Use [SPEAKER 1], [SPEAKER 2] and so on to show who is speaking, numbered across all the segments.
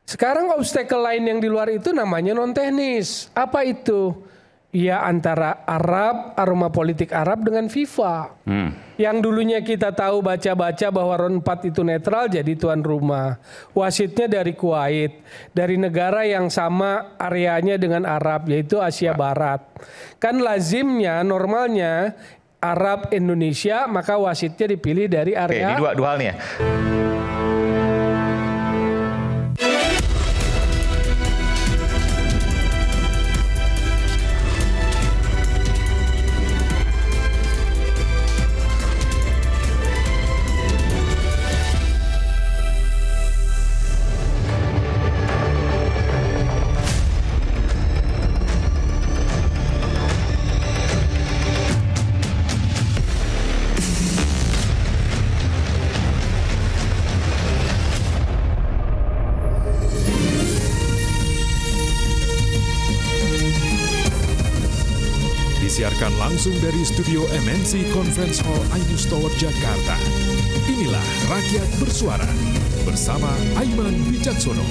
[SPEAKER 1] Sekarang obstacle lain yang di luar itu namanya non teknis. Apa itu? Ya antara aroma politik Arab dengan FIFA. Yang dulunya kita tahu baca-baca bahwa RON 4 itu netral jadi tuan rumah. Wasitnya dari Kuwait, dari negara yang sama areanya dengan Arab yaitu Asia Barat. Kan lazimnya normalnya Arab Indonesia maka wasitnya dipilih dari area.
[SPEAKER 2] Oke, ini dua hal nih ya.
[SPEAKER 3] Disiarkan langsung dari studio MNC Conference Hall Ainus Tower Jakarta. Inilah Rakyat Bersuara bersama Aiman Wicaksono.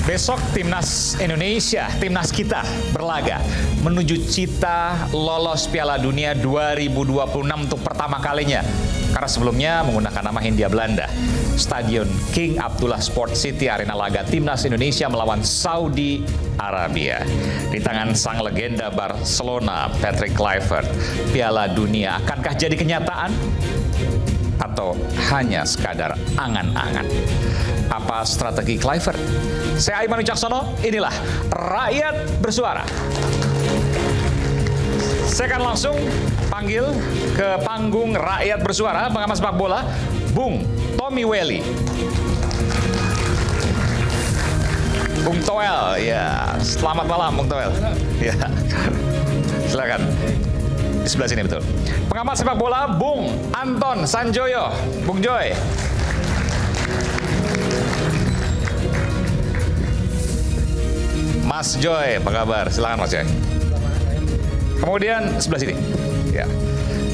[SPEAKER 2] Besok Timnas Indonesia, Timnas kita berlaga menuju cita lolos Piala Dunia 2026 untuk pertama kalinya. Karena sebelumnya menggunakan nama Hindia Belanda. Stadion King Abdullah Sport City Arena laga Timnas Indonesia melawan Saudi Arabia. Di tangan sang legenda Barcelona, Patrick Kluivert, Piala Dunia akankah jadi kenyataan? Atau hanya sekadar angan-angan? Apa strategi Kluivert? Saya Aiman Wicaksono, inilah Rakyat Bersuara. Saya akan langsung panggil ke panggung Rakyat Bersuara, pengamat sepak bola, Bung Tommy Welly. Bung Toel, ya. Selamat malam, Bung Toel. Ya. Silakan. Di sebelah sini betul. Pengamat sepak bola, Bung Anton Sanjoyo. Bung Joy. Mas Joy, apa kabar? Silakan Mas Joy. Kemudian sebelah sini. Ya.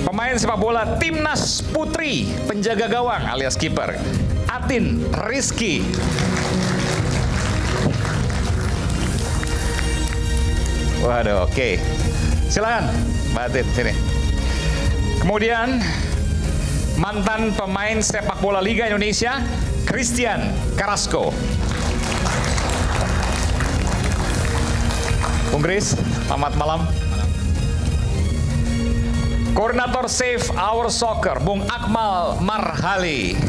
[SPEAKER 2] Pemain sepak bola Timnas Putri, penjaga gawang alias kiper, Atin Rizky. Waduh, oke. Silakan, Mbak Atin, sini. Kemudian mantan pemain sepak bola Liga Indonesia, Christian Carrasco. Bung Chris, selamat malam. Koordinator Save Our Soccer, Bung Akmal Marhali.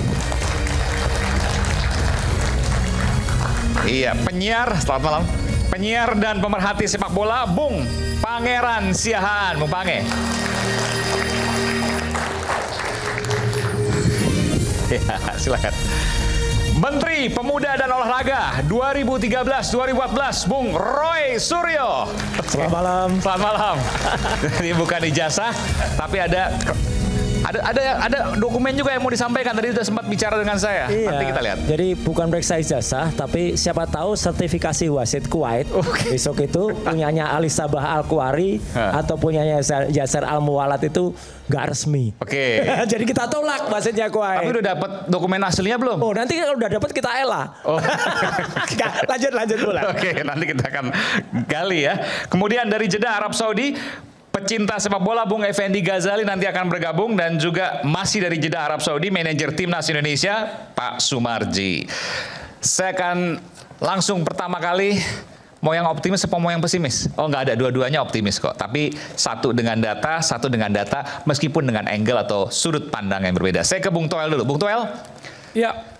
[SPEAKER 2] Iya, penyiar, selamat malam. Penyiar dan pemerhati sepak bola, Bung Pangeran Siahaan, Bung Pange. Ya, silakan. Menteri Pemuda dan Olahraga 2013-2014, Bung Roy Suryo.
[SPEAKER 4] Selamat malam.
[SPEAKER 2] Selamat malam. Ini bukan ijazah, tapi ada dokumen juga yang mau disampaikan. Tadi sudah sempat bicara dengan saya.
[SPEAKER 4] Iya,
[SPEAKER 2] nanti kita lihat.
[SPEAKER 4] Jadi bukan periksa ijazah, tapi siapa tahu sertifikasi wasit Kuwait. Besok itu punyanya Ali Sabah Al-Kuwari atau punyanya Yasser Al-Muwalat itu nggak resmi.
[SPEAKER 2] Oke.
[SPEAKER 4] Jadi kita tolak wasitnya Kuwait.
[SPEAKER 2] Tapi udah dapat dokumen aslinya belum?
[SPEAKER 4] Oh, nanti kalau udah dapat kita ela.
[SPEAKER 2] Oh.
[SPEAKER 4] lanjut pulang.
[SPEAKER 2] Oke, nanti kita akan gali ya. Kemudian dari Jeddah Arab Saudi, pecinta sepak bola Bung Effendi Ghazali nanti akan bergabung, dan juga masih dari Jeddah Arab Saudi, manajer Timnas Indonesia Pak Sumarji. Saya akan langsung pertama kali mau yang optimis atau mau yang pesimis? Oh, nggak ada, dua-duanya optimis kok. Tapi satu dengan data meskipun dengan angle atau sudut pandang yang berbeda. Saya ke Bung Toel dulu. Bung Toel?
[SPEAKER 1] Ya.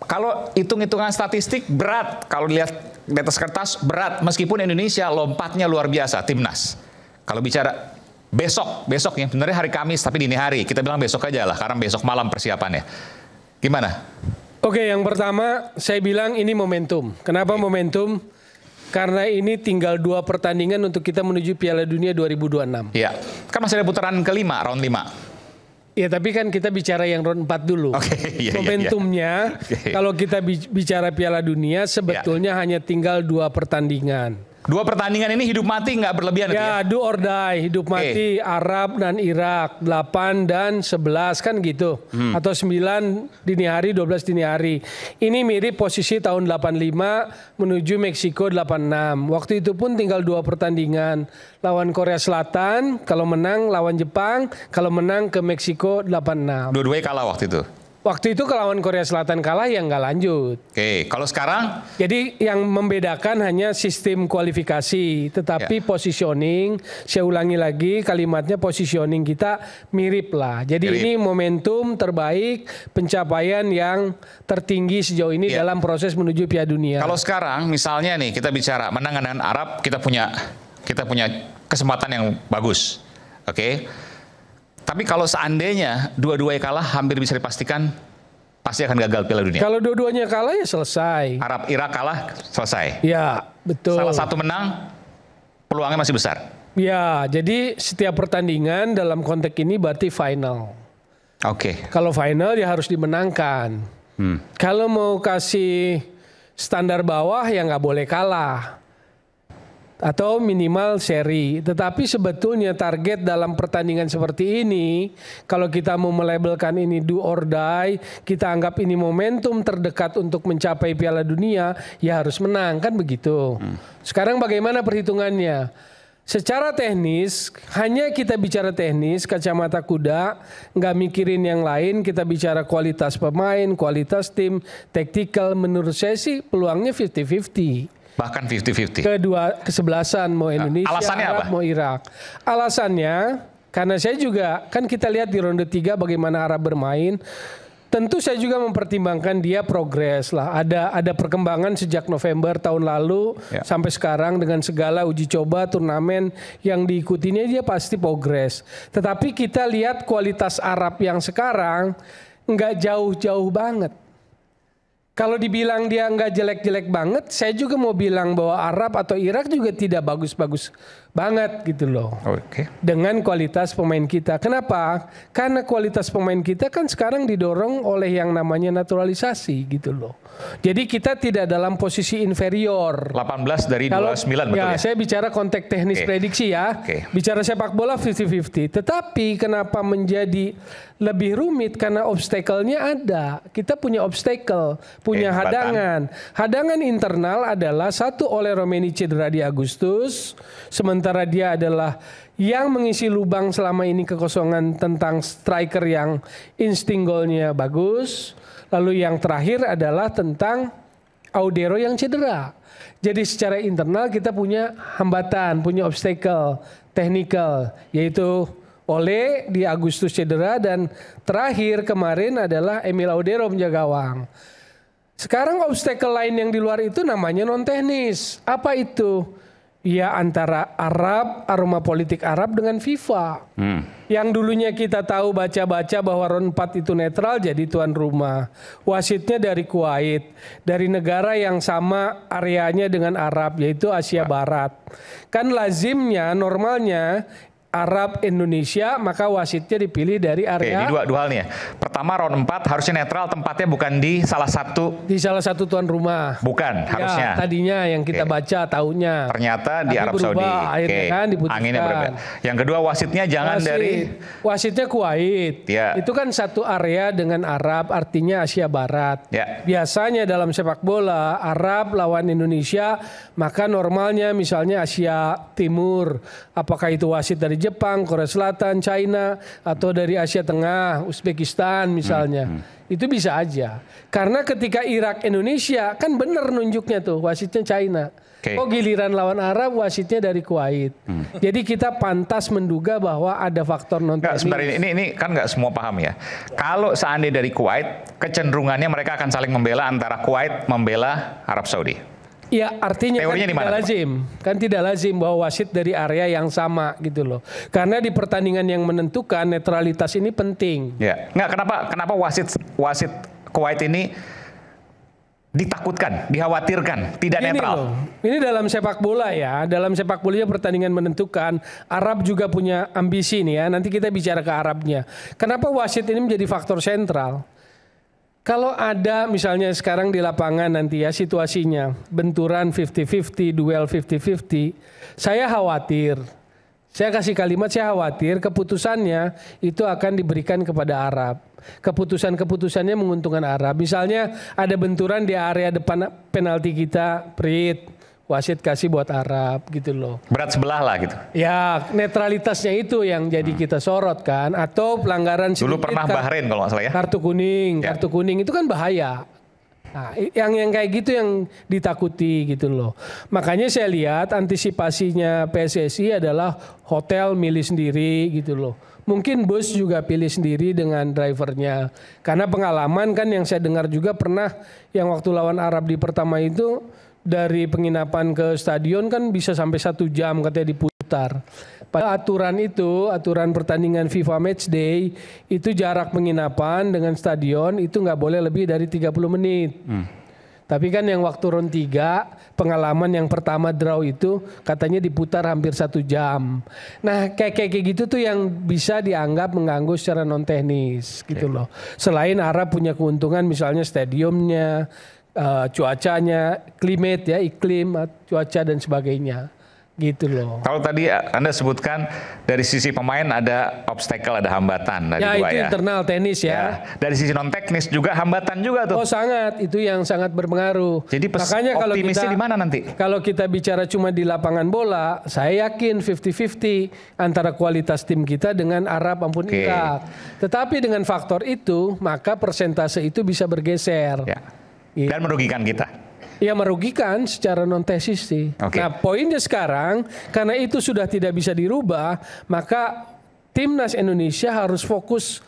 [SPEAKER 2] Kalau hitung-hitungan statistik berat, kalau lihat di atas kertas berat, meskipun Indonesia lompatnya luar biasa, Timnas. Kalau bicara besoknya, sebenarnya hari Kamis tapi dini hari, kita bilang besok aja lah, karena besok malam persiapannya. Gimana?
[SPEAKER 1] Oke, yang pertama saya bilang ini momentum. Kenapa momentum? Karena ini tinggal 2 pertandingan untuk kita menuju Piala Dunia 2026.
[SPEAKER 2] Iya, kan masih ada putaran kelima, round 5.
[SPEAKER 1] Ya, tapi kan kita bicara yang round 4 dulu.
[SPEAKER 2] Iya,
[SPEAKER 1] momentumnya, kalau kita bicara Piala Dunia sebetulnya hanya tinggal 2 pertandingan.
[SPEAKER 2] Dua pertandingan ini hidup mati nggak berlebihan
[SPEAKER 1] ya? Ya, do or die, hidup mati Arab dan Irak 8 dan 11 kan gitu. Atau 9 dini hari, 12 dini hari. Ini mirip posisi tahun 85 menuju Meksiko 86. Waktu itu pun tinggal 2 pertandingan. Lawan Korea Selatan, kalau menang lawan Jepang, kalau menang ke Meksiko 86.
[SPEAKER 2] Dua-duanya kalah waktu itu.
[SPEAKER 1] Waktu itu lawan Korea Selatan kalah yang nggak lanjut.
[SPEAKER 2] Oke, kalau sekarang?
[SPEAKER 1] Jadi yang membedakan hanya sistem kualifikasi, tetapi positioning, saya ulangi lagi kalimatnya, positioning kita mirip lah. Jadi ini momentum terbaik, pencapaian yang tertinggi sejauh ini dalam proses menuju Piala Dunia.
[SPEAKER 2] Kalau sekarang misalnya nih kita bicara menang dengan Arab, kita punya kesempatan yang bagus. Oke. Tapi kalau seandainya dua-duanya kalah, hampir bisa dipastikan pasti akan gagal Piala Dunia.
[SPEAKER 1] Kalau dua-duanya kalah ya selesai.
[SPEAKER 2] Arab Irak kalah, selesai.
[SPEAKER 1] Ya, betul.
[SPEAKER 2] Salah satu menang, peluangnya masih besar.
[SPEAKER 1] Ya, jadi setiap pertandingan dalam konteks ini berarti final.
[SPEAKER 2] Oke.
[SPEAKER 1] Kalau final ya harus dimenangkan. Kalau mau kasih standar bawah ya nggak boleh kalah. Atau minimal seri. Tetapi sebetulnya target dalam pertandingan seperti ini, kalau kita mau melabelkan ini do or die, kita anggap ini momentum terdekat untuk mencapai Piala Dunia, ya harus menang, kan begitu. Sekarang bagaimana perhitungannya? Secara teknis, hanya kita bicara teknis, kacamata kuda, nggak mikirin yang lain, kita bicara kualitas pemain, kualitas tim, taktikal, menurut saya sih peluangnya 50-50.
[SPEAKER 2] Bahkan 50-50.
[SPEAKER 1] Kesebelasan mau Indonesia,
[SPEAKER 2] alasannya
[SPEAKER 1] Arab,
[SPEAKER 2] apa?
[SPEAKER 1] mau Irak. Alasannya karena saya juga kan kita lihat di ronde 3 bagaimana Arab bermain. Tentu saya juga mempertimbangkan dia progres lah. Ada perkembangan sejak November tahun lalu sampai sekarang dengan segala uji coba turnamen yang diikutinya dia pasti progres. Tetapi kita lihat kualitas Arab yang sekarang nggak jauh-jauh banget. Kalau dibilang dia nggak jelek-jelek banget, saya juga mau bilang bahwa Arab atau Irak juga tidak bagus-bagus banget gitu loh.
[SPEAKER 2] Oke.
[SPEAKER 1] Dengan kualitas pemain kita. Kenapa? Karena kualitas pemain kita kan sekarang didorong oleh yang namanya naturalisasi gitu loh. Jadi kita tidak dalam posisi inferior.
[SPEAKER 2] 18 dari 29 betul ya?
[SPEAKER 1] Saya bicara konteks teknis prediksi ya. Bicara sepak bola 50-50. Tetapi kenapa menjadi lebih rumit? Karena obstacle-nya ada. Kita punya obstacle, punya hadangan. Hadangan internal adalah satu, oleh Romeni cedera di Agustus. Sementara dia adalah yang mengisi lubang selama ini kekosongan tentang striker yang insting golnya bagus. Lalu yang terakhir adalah tentang Audero yang cedera. Jadi secara internal kita punya hambatan, punya obstacle technical, yaitu Ole di Agustus cedera dan terakhir kemarin adalah Emil Audero penjaga gawang. Sekarang obstacle lain yang di luar itu namanya non teknis. Apa itu? Ya antara Arab, aroma politik Arab dengan FIFA. Yang dulunya kita tahu baca-baca bahwa round 4 itu netral jadi tuan rumah. Wasitnya dari Kuwait, dari negara yang sama areanya dengan Arab yaitu Asia Barat. Kan lazimnya normalnya Arab Indonesia, maka wasitnya dipilih dari area.
[SPEAKER 2] Ini dua hal nih ya. Pertama round 4 harusnya netral, tempatnya bukan di salah satu
[SPEAKER 1] tuan rumah.
[SPEAKER 2] Bukan, harusnya.
[SPEAKER 1] Tadinya yang kita baca tahunya.
[SPEAKER 2] Ternyata di Arab Saudi.
[SPEAKER 1] Akhirnya kan diputuskan.
[SPEAKER 2] Anginnya berbeda. Yang kedua wasitnya jangan
[SPEAKER 1] wasitnya Kuwait.
[SPEAKER 2] Ya.
[SPEAKER 1] Itu kan satu area dengan Arab, artinya Asia Barat.
[SPEAKER 2] Ya.
[SPEAKER 1] Biasanya dalam sepak bola Arab lawan Indonesia, maka normalnya misalnya Asia Timur. Apakah itu wasit dari Jepang, Korea Selatan, China, atau dari Asia Tengah, Uzbekistan misalnya. Itu bisa aja. Karena ketika Irak Indonesia kan benar nunjuknya tuh wasitnya China. Oh giliran lawan Arab wasitnya dari Kuwait. Jadi kita pantas menduga bahwa ada faktor non teknis.
[SPEAKER 2] Sebentar ini kan nggak semua paham ya. Kalau seandainya dari Kuwait, kecenderungannya mereka akan saling membela antara Kuwait membela Arab Saudi.
[SPEAKER 1] Ya artinya kan tidak lazim. Kan tidak lazim bahwa wasit dari area yang sama gitu loh. Karena di pertandingan yang menentukan netralitas ini penting.
[SPEAKER 2] Ya. Nggak, kenapa wasit Kuwait ini ditakutkan, dikhawatirkan, tidak netral?
[SPEAKER 1] Ini dalam sepak bola ya. Dalam sepak bola pertandingan menentukan. Arab juga punya ambisi nih ya. Nanti kita bicara ke Arabnya. Kenapa wasit ini menjadi faktor sentral? Kalau ada misalnya sekarang di lapangan nanti ya situasinya benturan 50-50, duel 50-50, saya khawatir. Saya kasih kalimat saya khawatir keputusannya itu akan diberikan kepada Arab. Keputusannya menguntungkan Arab. Misalnya ada benturan di area depan penalti kita, Prit. Wasit kasih buat Arab gitu loh.
[SPEAKER 2] Berat sebelah lah gitu.
[SPEAKER 1] Ya netralitasnya itu yang jadi kita sorot kan. Atau pelanggaran
[SPEAKER 2] dulu pernah Bahrain kalau nggak salah ya.
[SPEAKER 1] Kartu kuning itu kan bahaya. Nah, yang kayak gitu yang ditakuti gitu loh. Makanya saya lihat antisipasinya PSSI adalah hotel milih sendiri gitu loh. Mungkin bus juga pilih sendiri dengan drivernya. Karena pengalaman kan yang saya dengar juga pernah yang waktu lawan Arab di pertama itu dari penginapan ke stadion kan bisa sampai 1 jam katanya diputar. Pada aturan pertandingan FIFA Matchday itu jarak penginapan dengan stadion itu nggak boleh lebih dari 30 menit. Tapi kan yang waktu round 3 pengalaman yang pertama draw itu katanya diputar hampir 1 jam. Nah kayak gitu tuh yang bisa dianggap mengganggu secara non teknis gitu loh. Selain Arab punya keuntungan misalnya stadiumnya, cuacanya, iklim, cuaca dan sebagainya, gitu loh.
[SPEAKER 2] Kalau tadi Anda sebutkan dari sisi pemain ada obstacle, ada hambatan dari
[SPEAKER 1] ya,
[SPEAKER 2] dua
[SPEAKER 1] itu
[SPEAKER 2] ya.
[SPEAKER 1] internal tenis ya.
[SPEAKER 2] Dari sisi non teknis juga hambatan juga tuh.
[SPEAKER 1] Oh sangat, itu yang sangat berpengaruh.
[SPEAKER 2] Jadi
[SPEAKER 1] makanya kalau
[SPEAKER 2] optimisnya di mana nanti?
[SPEAKER 1] Kalau kita bicara cuma di lapangan bola, saya yakin 50-50 antara kualitas tim kita dengan Arab maupun Irak. Tetapi dengan faktor itu, maka persentase itu bisa bergeser.
[SPEAKER 2] Ya. Dan merugikan kita.
[SPEAKER 1] Ya merugikan secara non tesis sih. Nah poinnya sekarang karena itu sudah tidak bisa dirubah, maka timnas Indonesia harus fokus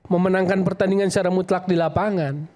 [SPEAKER 1] memenangkan pertandingan secara mutlak di lapangan.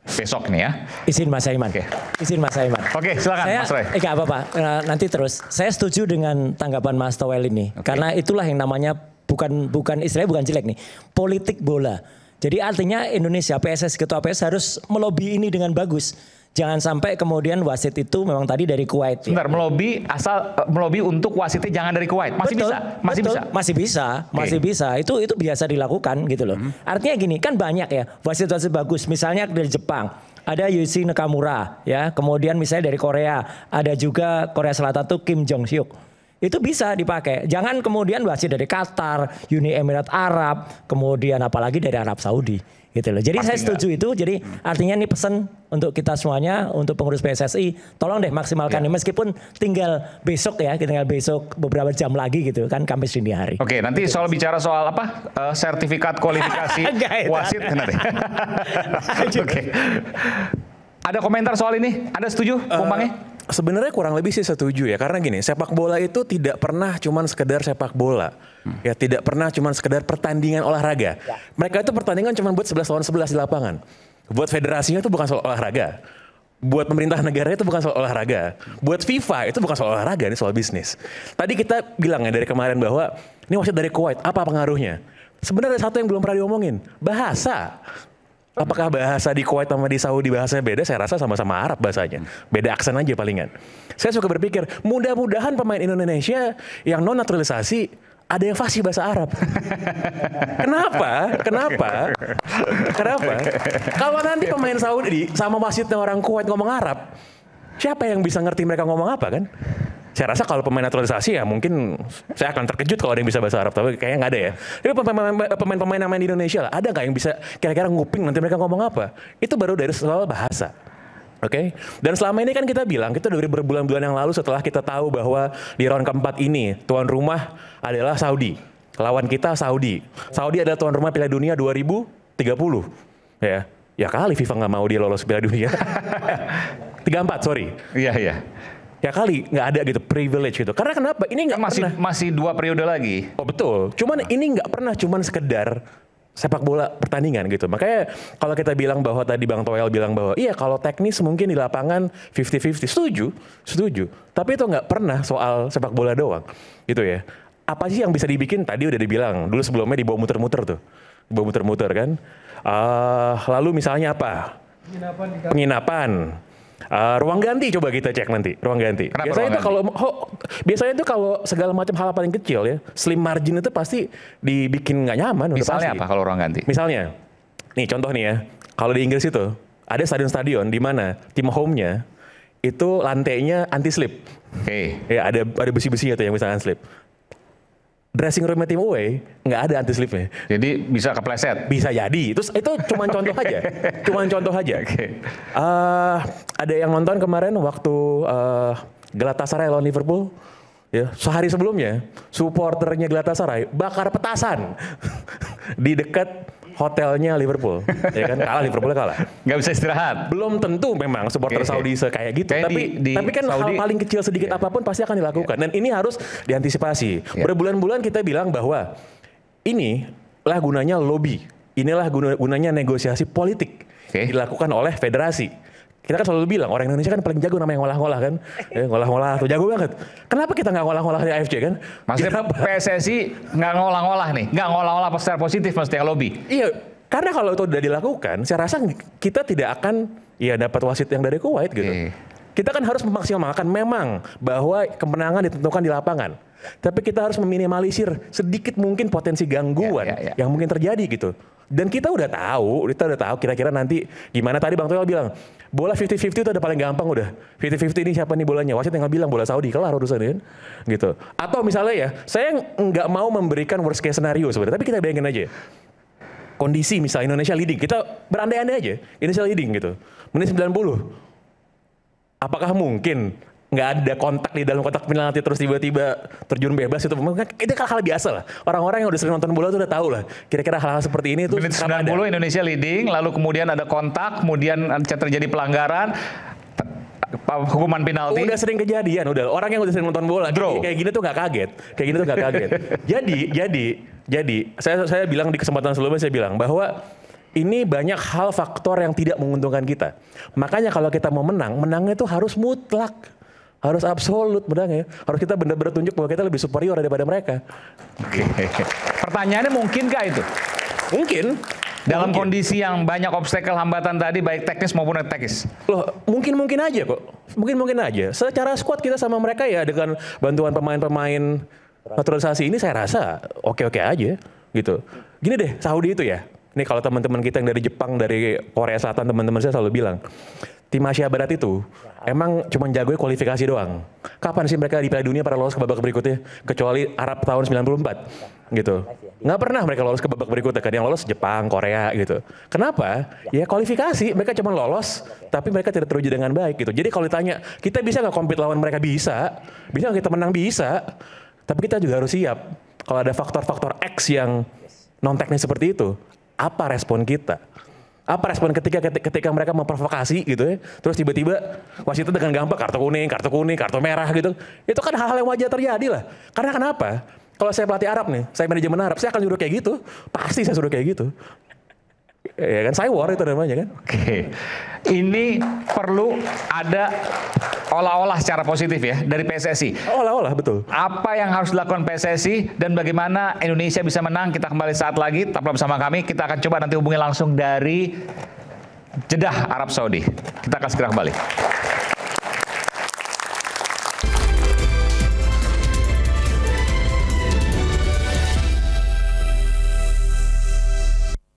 [SPEAKER 2] Besok nih ya.
[SPEAKER 4] Izin Mas Aiman. Izin Mas Aiman.
[SPEAKER 2] Oke, silakan Mas Roy.
[SPEAKER 4] Enggak apa-apa. Nanti terus. Saya setuju dengan tanggapan Mas Toel ini. Karena itulah yang namanya bukan istilahnya bukan jelek nih. Politik bola. Jadi artinya Indonesia, PSS, Ketua PSS harus melobi ini dengan bagus. Jangan sampai kemudian wasit itu memang tadi dari Kuwait.
[SPEAKER 2] Sebentar, melobi untuk wasitnya jangan dari Kuwait. Masih
[SPEAKER 4] betul,
[SPEAKER 2] bisa? Masih
[SPEAKER 4] betul,
[SPEAKER 2] bisa?
[SPEAKER 4] Masih bisa. Itu biasa dilakukan gitu loh. Artinya gini, kan banyak ya wasit-wasit bagus. Misalnya dari Jepang, ada Yuichi Nakamura ya. Kemudian misalnya dari Korea, ada juga Korea Selatan tuh Kim Jong Hyuk. Itu bisa dipakai. Jangan kemudian wasit dari Qatar, Uni Emirat Arab, kemudian apalagi dari Arab Saudi, gitu loh. Jadi saya setuju itu. Jadi artinya ini pesan untuk kita semuanya, untuk pengurus PSSI, tolong deh maksimalkan ini meskipun tinggal besok ya, tinggal besok beberapa jam lagi gitu kan, Kamis dini hari.
[SPEAKER 2] Oke, nanti soal bicara soal apa? Sertifikat kualifikasi wasit nanti. Oke. Ada komentar soal ini? Anda setuju, Bung Pange?
[SPEAKER 5] Sebenarnya kurang lebih sih setuju ya, karena gini, sepak bola itu tidak pernah cuman sekedar sepak bola. Ya, tidak pernah cuman sekedar pertandingan olahraga. Mereka itu pertandingan cuma buat 11 lawan 11 di lapangan. Buat federasinya itu bukan soal olahraga. Buat pemerintah negara itu bukan soal olahraga. Buat FIFA itu bukan soal olahraga, ini soal bisnis. Tadi kita bilang ya dari kemarin bahwa ini wasit dari Kuwait, apa pengaruhnya? Sebenarnya satu yang belum pernah diomongin, bahasa. Apakah bahasa di Kuwait sama di Saudi bahasanya beda? Saya rasa sama-sama Arab bahasanya. Beda aksen aja palingan. Saya suka berpikir, mudah-mudahan pemain Indonesia yang non naturalisasi ada yang fasih bahasa Arab. Kenapa? Kalau nanti pemain Saudi sama wasitnya orang Kuwait ngomong Arab, siapa yang bisa ngerti mereka ngomong apa kan? Saya rasa kalau pemain naturalisasi ya mungkin saya akan terkejut kalau ada yang bisa bahasa Arab, tapi kayaknya nggak ada ya. Tapi pemain-pemain yang main di Indonesia lah, ada nggak yang bisa kira-kira nguping nanti mereka ngomong apa? Itu baru dari soal bahasa. Oke, dan selama ini kan kita bilang, kita dari berbulan-bulan yang lalu setelah kita tahu bahwa di round keempat ini tuan rumah adalah Saudi, lawan kita Saudi. Saudi adalah tuan rumah Piala Dunia 2030. Ya kali FIFA nggak mau dia lolos Piala Dunia. 34, sorry.
[SPEAKER 2] Iya.
[SPEAKER 5] Ya kali nggak ada gitu privilege gitu. Karena kenapa? Ini nggak
[SPEAKER 2] masih 2 periode lagi.
[SPEAKER 5] Oh betul. Cuman ini nggak pernah cuman sekedar sepak bola pertandingan gitu. Makanya kalau kita bilang bahwa tadi Bang Toel bilang bahwa iya kalau teknis mungkin di lapangan 50-50, setuju. Tapi itu nggak pernah soal sepak bola doang gitu ya. Apa sih yang bisa dibikin? Tadi udah dibilang dulu sebelumnya dibawa muter-muter tuh, dibawa muter-muter kan. Lalu misalnya apa? Penginapan. Ruang ganti coba kita cek nanti, ruang ganti. Biasanya itu kalau segala macam hal paling kecil ya, slim margin itu pasti dibikin nggak nyaman.
[SPEAKER 2] Misalnya apa kalau ruang ganti?
[SPEAKER 5] Misalnya, nih contoh nih ya, Kalau di Inggris itu ada stadion-stadion di mana tim home-nya itu lantainya anti slip.
[SPEAKER 2] Oke.
[SPEAKER 5] Ya ada besi-besinya tuh yang bisa anti slip. Dressing room tim away nggak ada anti slipnya.
[SPEAKER 2] Jadi bisa kepleset.
[SPEAKER 5] Bisa jadi. Terus itu cuma contoh aja.
[SPEAKER 2] Oke.
[SPEAKER 5] Ada yang nonton kemarin waktu Galatasaray lawan Liverpool. Ya, sehari sebelumnya supporternya Galatasaray bakar petasan di dekat hotelnya Liverpool. Ya kan, Liverpoolnya kalah.
[SPEAKER 2] Nggak bisa istirahat.
[SPEAKER 5] Belum tentu memang supporter Saudi kayak gitu.
[SPEAKER 2] Kayak
[SPEAKER 5] tapi kan
[SPEAKER 2] Saudi,
[SPEAKER 5] hal paling kecil sedikit apapun pasti akan dilakukan. Dan ini harus diantisipasi. Berbulan-bulan kita bilang bahwa inilah gunanya lobby. Inilah gunanya negosiasi politik dilakukan oleh federasi. Kita kan selalu bilang orang Indonesia kan paling jago namanya ngolah-ngolah kan. Ngolah-ngolah tuh jago banget. Kenapa kita nggak ngolah-ngolah di AFC kan?
[SPEAKER 2] Maksudnya PSSI nggak ngolah-ngolah nih, nggak ngolah-ngolah secara positif maksudnya lobby.
[SPEAKER 5] Iya, karena kalau itu udah dilakukan, saya rasa kita tidak akan dapat wasit yang dari Kuwait gitu. Kita kan harus memaksimalkan memang bahwa kemenangan ditentukan di lapangan. Tapi kita harus meminimalisir sedikit mungkin potensi gangguan yang mungkin terjadi gitu. Dan kita udah tahu kira-kira nanti gimana. Tadi Bang Toel bilang, bola 50-50 itu udah paling gampang udah. 50-50 ini siapa nih bolanya? Wasit tinggal bilang bola Saudi, kelar urusannya kan. Gitu. Atau misalnya ya, saya nggak mau memberikan worst case scenario sebenarnya, tapi kita bayangin aja. Kondisi misalnya Indonesia leading, kita berandai-andai aja, Indonesia leading gitu. Menit 90. Apakah mungkin nggak ada kontak di dalam kotak penalti terus tiba-tiba terjun bebas itu hal biasa lah. Orang-orang yang udah sering nonton bola tuh udah tahu lah. Kira-kira hal-hal seperti ini tuh
[SPEAKER 2] menit 90 ada. Indonesia leading, lalu kemudian ada kontak, kemudian terjadi pelanggaran, hukuman penalti.
[SPEAKER 5] Udah sering kejadian, orang yang udah sering nonton bola kayak gini tuh nggak kaget. Jadi saya bilang di kesempatan sebelumnya saya bilang bahwa ini banyak hal faktor yang tidak menguntungkan kita. Makanya kalau kita mau menang, menangnya itu harus mutlak. Harus absolut menangnya. Harus kita benar-benar tunjuk bahwa kita lebih superior daripada mereka.
[SPEAKER 2] Oke. Pertanyaannya mungkinkah itu?
[SPEAKER 5] Mungkin.
[SPEAKER 2] Dalam kondisi yang banyak obstacle hambatan tadi baik teknis maupun teknis.
[SPEAKER 5] Loh, mungkin aja kok. Mungkin aja. Secara squad kita sama mereka ya dengan bantuan pemain-pemain naturalisasi ini saya rasa oke-oke aja gitu. Gini deh, Saudi itu ya. Ini kalau teman-teman kita yang dari Jepang, dari Korea Selatan, teman-teman saya selalu bilang, tim Asia Barat itu emang cuma jagonya kualifikasi doang. Kapan sih mereka di Piala Dunia pada lolos ke babak berikutnya? Kecuali Arab tahun 94 gitu. Nggak pernah mereka lolos ke babak berikutnya kan. Yang lolos Jepang, Korea gitu. Kenapa? Ya kualifikasi. Mereka cuma lolos, tapi mereka tidak teruji dengan baik gitu. Jadi kalau ditanya, kita bisa nggak compete lawan mereka? Bisa nggak kita menang? Bisa. Tapi kita juga harus siap. Kalau ada faktor-faktor X yang non-teknis seperti itu, apa respon kita? Apa respon ketika mereka memprovokasi gitu ya? Terus tiba-tiba wasitnya dengan gampang kartu kuning, kartu merah gitu. Itu kan hal-hal yang wajar terjadi lah. Karena kenapa? Kalau saya pelatih Arab nih, saya manajemen Arab, saya akan suruh kayak gitu. Pasti saya suruh kayak gitu. Ya kan, war itu namanya kan.
[SPEAKER 2] Oke. Ini perlu ada olah-olah secara positif ya dari PSSI.
[SPEAKER 5] Olah-olah, betul.
[SPEAKER 2] Apa yang harus dilakukan PSSI dan bagaimana Indonesia bisa menang? Kita kembali saat lagi, tetaplah bersama kami. Kita akan coba nanti hubungi langsung dari Jeddah, Arab Saudi. Kita akan segera kembali.